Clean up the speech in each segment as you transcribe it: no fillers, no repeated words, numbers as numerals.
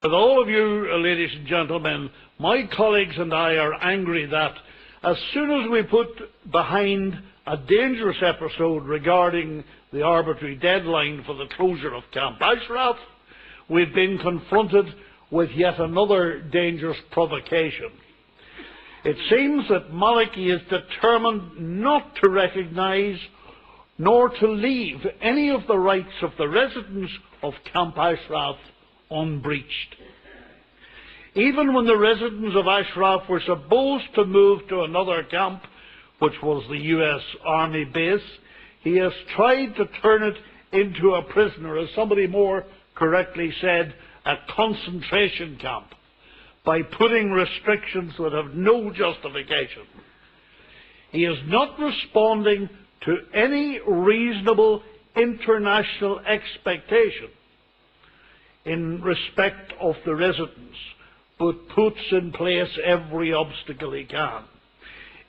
With all of you, ladies and gentlemen, my colleagues and I are angry that as soon as we put behind a dangerous episode regarding the arbitrary deadline for the closure of Camp Ashraf, we've been confronted with yet another dangerous provocation. It seems that Maliki is determined not to recognise nor to leave any of the rights of the residents of Camp Ashraf unbreached. Even when the residents of Ashraf were supposed to move to another camp, which was the US Army base, he has tried to turn it into a prisoner, as somebody more correctly said, a concentration camp, by putting restrictions that have no justification. He is not responding to any reasonable international expectation in respect of the residents, but puts in place every obstacle he can.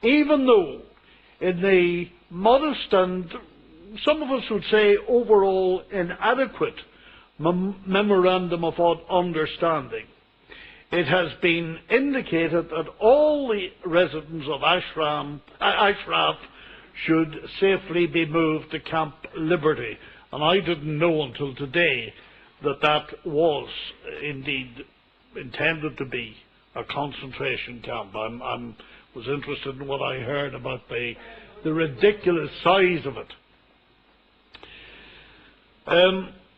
Even though in the modest and, some of us would say, overall inadequate memorandum of understanding, it has been indicated that all the residents of Ashraf should safely be moved to Camp Liberty. And I didn't know until today that that was indeed intended to be a concentration camp. I was interested in what I heard about the ridiculous size of it.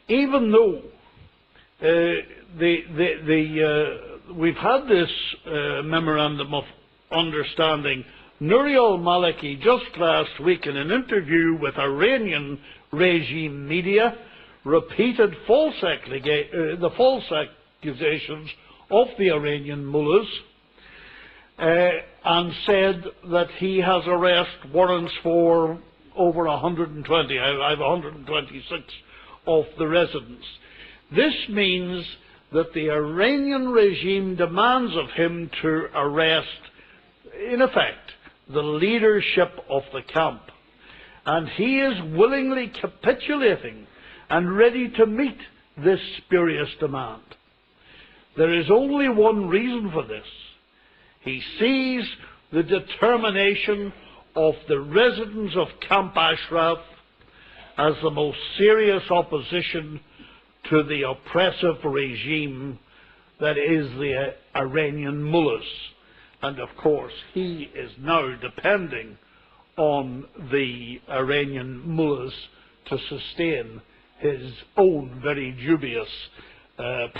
Even though we've had this memorandum of understanding, Nouriel Maliki just last week in an interview with Iranian regime media repeated the false accusations of the Iranian mullahs and said that he has arrest warrants for over 120, I have 126 of the residents. This means that the Iranian regime demands of him to arrest, in effect, the leadership of the camp. And he is willingly capitulating and ready to meet this spurious demand. There is only one reason for this. He sees the determination of the residents of Camp Ashraf as the most serious opposition to the oppressive regime that is the Iranian mullahs. And of course, he is now depending on the Iranian mullahs to sustain his own very dubious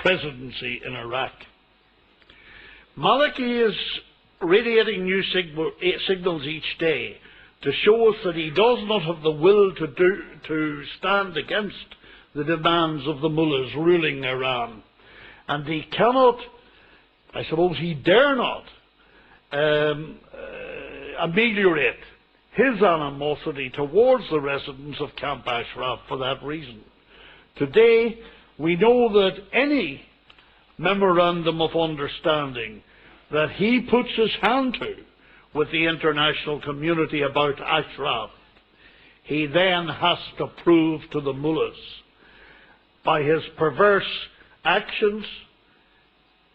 presidency in Iraq. Maliki is radiating new signals each day to show us that he does not have the will to stand against the demands of the mullahs ruling Iran. And he cannot, I suppose he dare not, ameliorate his animosity towards the residents of Camp Ashraf for that reason. Today, we know that any memorandum of understanding that he puts his hand to with the international community about Ashraf, he then has to prove to the mullahs. By his perverse actions,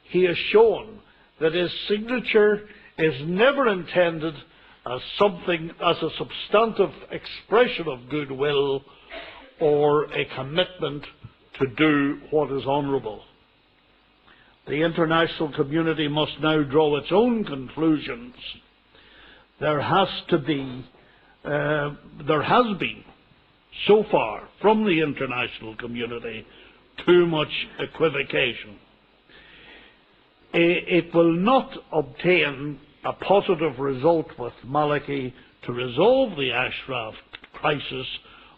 he has shown that his signature is never intended as a substantive expression of goodwill or a commitment to do what is honourable. The international community must now draw its own conclusions. There has been, so far, from the international community, too much equivocation. It will not obtain a positive result with Maliki to resolve the Ashraf crisis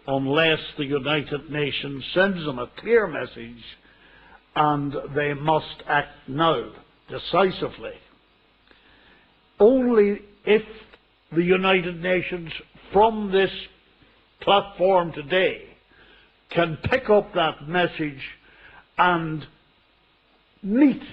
unless the United Nations sends them a clear message, and they must act now, decisively. Only if the United Nations, from this platform today, can pick up that message and meet